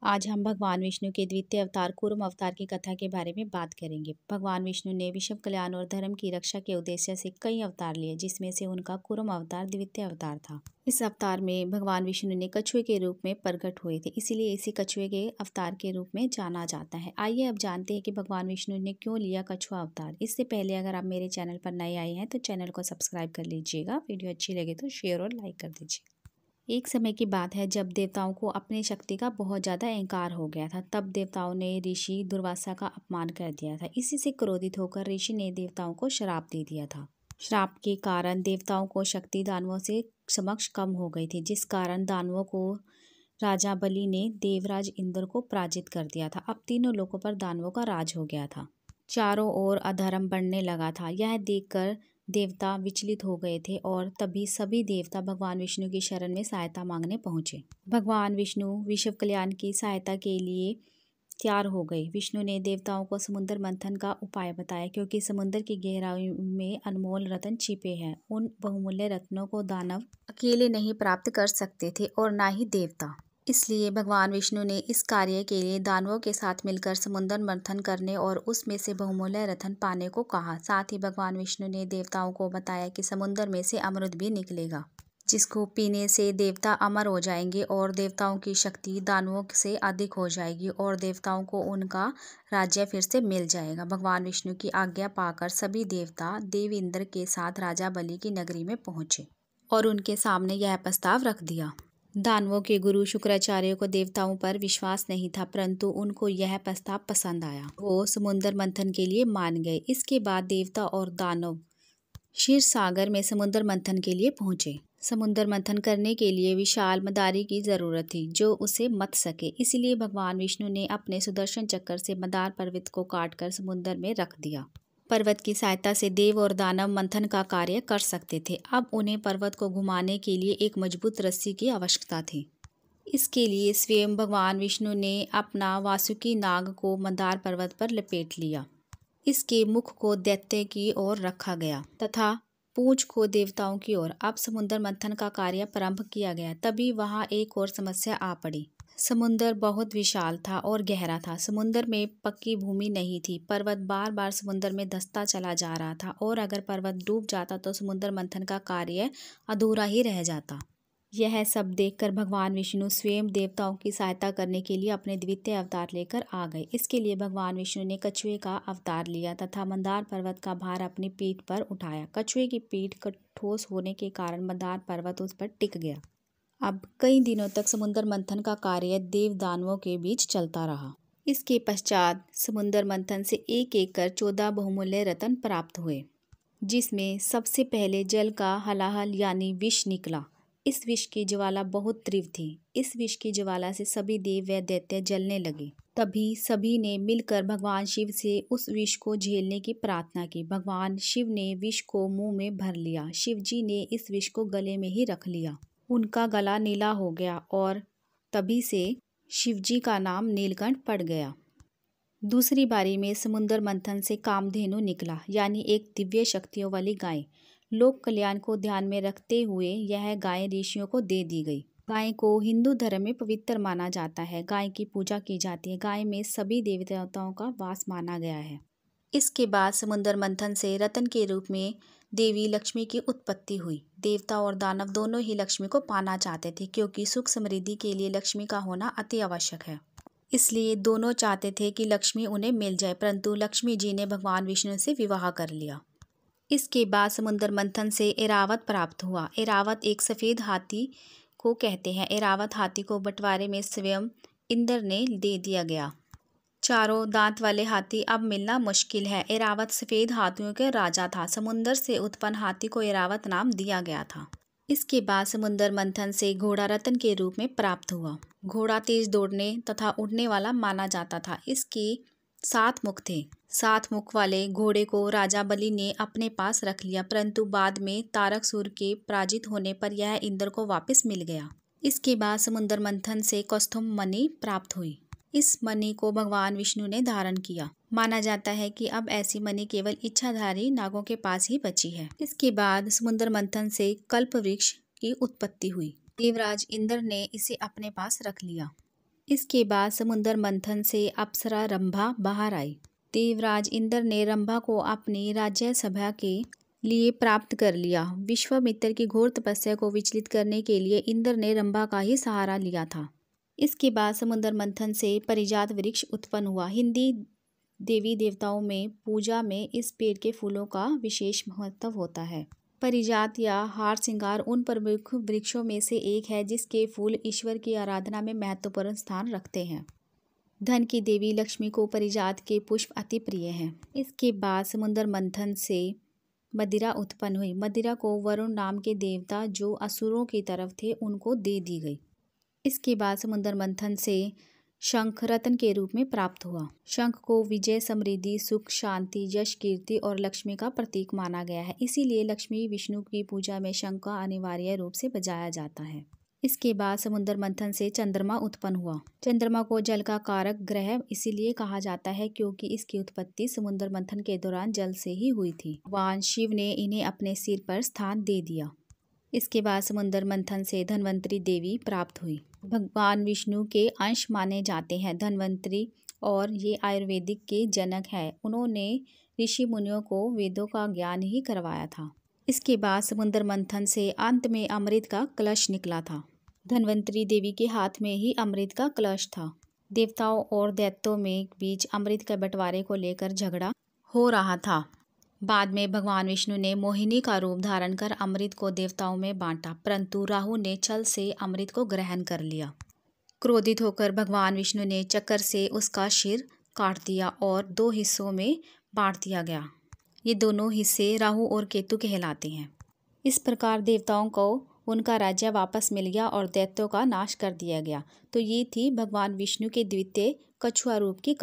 आज हम भगवान विष्णु के द्वितीय अवतार कूर्म अवतार की कथा के बारे में बात करेंगे। भगवान विष्णु ने विश्व कल्याण और धर्म की रक्षा के उद्देश्य से कई अवतार लिए, जिसमें से उनका कूर्म अवतार द्वितीय अवतार था। इस अवतार में भगवान विष्णु ने कछुए के रूप में प्रकट हुए थे, इसीलिए इसी कछुए के अवतार के रूप में जाना जाता है। आइए अब जानते हैं कि भगवान विष्णु ने क्यों लिया कछुआ अवतार। इससे पहले अगर आप मेरे चैनल पर नए आए हैं तो चैनल को सब्सक्राइब कर लीजिएगा। वीडियो अच्छी लगे तो शेयर और लाइक कर दीजिए। एक समय की बात है जब देवताओं को अपनी शक्ति का बहुत ज़्यादा अहंकार हो गया था। तब देवताओं ने ऋषि दुर्वासा का अपमान कर दिया था। इसी से क्रोधित होकर ऋषि ने देवताओं को श्राप दे दिया था। श्राप के कारण देवताओं को शक्ति दानवों से समक्ष कम हो गई थी, जिस कारण दानवों को राजा बलि ने देवराज इंद्र को पराजित कर दिया था। अब तीनों लोकों पर दानवों का राज हो गया था। चारों ओर अधर्म बढ़ने लगा था। यह देखकर देवता विचलित हो गए थे और तभी सभी देवता भगवान विष्णु की शरण में सहायता मांगने पहुंचे। भगवान विष्णु विश्व कल्याण की सहायता के लिए तैयार हो गए। विष्णु ने देवताओं को समुद्र मंथन का उपाय बताया, क्योंकि समुद्र की गहराई में अनमोल रत्न छिपे हैं। उन बहुमूल्य रत्नों को दानव अकेले नहीं प्राप्त कर सकते थे और ना ही देवता। इसलिए भगवान विष्णु ने इस कार्य के लिए दानवों के साथ मिलकर समुद्र मंथन करने और उसमें से बहुमूल्य रत्न पाने को कहा। साथ ही भगवान विष्णु ने देवताओं को बताया कि समुद्र में से अमृत भी निकलेगा, जिसको पीने से देवता अमर हो जाएंगे और देवताओं की शक्ति दानवों से अधिक हो जाएगी और देवताओं को उनका राज्य फिर से मिल जाएगा। भगवान विष्णु की आज्ञा पाकर सभी देवता देव इंद्र के साथ राजा बलि की नगरी में पहुंचे और उनके सामने यह प्रस्ताव रख दिया। दानवों के गुरु शुक्राचार्य को देवताओं पर विश्वास नहीं था, परंतु उनको यह प्रस्ताव पसंद आया। वो समुद्र मंथन के लिए मान गए। इसके बाद देवता और दानव क्षीर सागर में समुद्र मंथन के लिए पहुंचे। समुद्र मंथन करने के लिए विशाल मदारी की जरूरत थी, जो उसे मथ सके। इसलिए भगवान विष्णु ने अपने सुदर्शन चक्र से मदार पर्वत को काटकर समुद्र में रख दिया। पर्वत की सहायता से देव और दानव मंथन का कार्य कर सकते थे। अब उन्हें पर्वत को घुमाने के लिए एक मजबूत रस्सी की आवश्यकता थी। इसके लिए स्वयं भगवान विष्णु ने अपना वासुकी नाग को मंदार पर्वत पर लपेट लिया। इसके मुख को दैत्य की ओर रखा गया तथा पूंछ को देवताओं की ओर। अब समुद्र मंथन का कार्य प्रारंभ किया गया। तभी वहां एक और समस्या आ पड़ी। समुद्र बहुत विशाल था और गहरा था। समुद्र में पक्की भूमि नहीं थी। पर्वत बार बार समुद्र में धंसता चला जा रहा था और अगर पर्वत डूब जाता तो समुद्र मंथन का कार्य अधूरा ही रह जाता। यह सब देखकर भगवान विष्णु स्वयं देवताओं की सहायता करने के लिए अपने द्वितीय अवतार लेकर आ गए। इसके लिए भगवान विष्णु ने कछुए का अवतार लिया तथा मंदार पर्वत का भार अपनी पीठ पर उठाया। कछुए की पीठ ठोस होने के कारण मंदार पर्वत उस पर टिक गया। अब कई दिनों तक समुद्र मंथन का कार्य देव दानवों के बीच चलता रहा। इसके पश्चात समुद्र मंथन से एक एक कर 14 बहुमूल्य रत्न प्राप्त हुए, जिसमें सबसे पहले जल का हलाहल यानी विष निकला। इस विष की ज्वाला बहुत तीव्र थी। इस विष की ज्वाला से सभी देव व दैत्य जलने लगे। तभी सभी ने मिलकर भगवान शिव से उस विष को झेलने की प्रार्थना की। भगवान शिव ने विष को मुंह में भर लिया। शिव जी ने इस विष को गले में ही रख लिया। उनका गला नीला हो गया और तभी से शिवजी का नाम नीलकंठ पड़ गया। दूसरी बारी में समुद्र मंथन से कामधेनु निकला, यानी एक दिव्य शक्तियों वाली गाय। लोक कल्याण को ध्यान में रखते हुए यह गाय ऋषियों को दे दी गई। गाय को हिंदू धर्म में पवित्र माना जाता है। गाय की पूजा की जाती है। गाय में सभी देवताओं का वास माना गया है। इसके बाद समुद्र मंथन से रत्न के रूप में देवी लक्ष्मी की उत्पत्ति हुई। देवता और दानव दोनों ही लक्ष्मी को पाना चाहते थे, क्योंकि सुख समृद्धि के लिए लक्ष्मी का होना अति आवश्यक है। इसलिए दोनों चाहते थे कि लक्ष्मी उन्हें मिल जाए, परंतु लक्ष्मी जी ने भगवान विष्णु से विवाह कर लिया। इसके बाद समुद्र मंथन से ऐरावत प्राप्त हुआ। ऐरावत एक सफेद हाथी को कहते हैं। ऐरावत हाथी को बंटवारे में स्वयं इंद्र ने दे दिया गया। चारों दांत वाले हाथी अब मिलना मुश्किल है। ऐरावत सफेद हाथियों के राजा था। समुद्र से उत्पन्न हाथी को ऐरावत नाम दिया गया था। इसके बाद समुद्र मंथन से घोड़ा रत्न के रूप में प्राप्त हुआ। घोड़ा तेज दौड़ने तथा उड़ने वाला माना जाता था। इसके 7 मुख थे। 7 मुख वाले घोड़े को राजा बलि ने अपने पास रख लिया, परंतु बाद में तारकासुर के पराजित होने पर यह इंद्र को वापस मिल गया। इसके बाद समुद्र मंथन से कौस्तुभ मणि प्राप्त हुई। इस मणि को भगवान विष्णु ने धारण किया। माना जाता है कि अब ऐसी मणि केवल इच्छाधारी नागों के पास ही बची है। इसके बाद समुद्र मंथन से कल्प वृक्ष की उत्पत्ति हुई। देवराज इंद्र ने इसे अपने पास रख लिया। इसके बाद समुद्र मंथन से अप्सरा रंभा बाहर आई। देवराज इंद्र ने रंभा को अपनी राज्यसभा के लिए प्राप्त कर लिया। विश्वामित्र की घोर तपस्या को विचलित करने के लिए इंद्र ने रंभा का ही सहारा लिया था। इसके बाद समुद्र मंथन से पारिजात वृक्ष उत्पन्न हुआ। हिंदी देवी देवताओं में पूजा में इस पेड़ के फूलों का विशेष महत्व होता है। पारिजात या हार श्रृंगार उन प्रमुख वृक्षों में से एक है जिसके फूल ईश्वर की आराधना में महत्वपूर्ण स्थान रखते हैं। धन की देवी लक्ष्मी को पारिजात के पुष्प अति प्रिय हैं। इसके बाद समुद्र मंथन से मदिरा उत्पन्न हुई। मदिरा को वरुण नाम के देवता जो असुरों की तरफ थे उनको दे दी गई। इसके बाद समुद्र मंथन से शंख रत्न के रूप में प्राप्त हुआ। शंख को विजय, समृद्धि, सुख, शांति, यश, कीर्ति और लक्ष्मी का प्रतीक माना गया है। इसीलिए लक्ष्मी विष्णु की पूजा में शंख का अनिवार्य रूप से बजाया जाता है। इसके बाद समुद्र मंथन से चंद्रमा उत्पन्न हुआ। चंद्रमा को जल का कारक ग्रह इसीलिए कहा जाता है क्योंकि इसकी उत्पत्ति समुद्र मंथन के दौरान जल से ही हुई थी। भगवान शिव ने इन्हें अपने सिर पर स्थान दे दिया। इसके बाद समुद्र मंथन से धन्वंतरी देवी प्राप्त हुई। भगवान विष्णु के अंश माने जाते हैं धन्वंतरी और ये आयुर्वेदिक के जनक हैं। उन्होंने ऋषि मुनियों को वेदों का ज्ञान ही करवाया था। इसके बाद समुद्र मंथन से अंत में अमृत का कलश निकला था। धन्वंतरी देवी के हाथ में ही अमृत का कलश था। देवताओं और दैत्यों में बीच अमृत के बंटवारे को लेकर झगड़ा हो रहा था। बाद में भगवान विष्णु ने मोहिनी का रूप धारण कर अमृत को देवताओं में बांटा, परंतु राहु ने छल से अमृत को ग्रहण कर लिया। क्रोधित होकर भगवान विष्णु ने चक्र से उसका सिर काट दिया और 2 हिस्सों में बांट दिया गया। ये दोनों हिस्से राहु और केतु कहलाते हैं। इस प्रकार देवताओं को उनका राज्य वापस मिल गया और दैत्यों का नाश कर दिया गया। तो ये थी भगवान विष्णु के द्वितीय कछुआ रूप की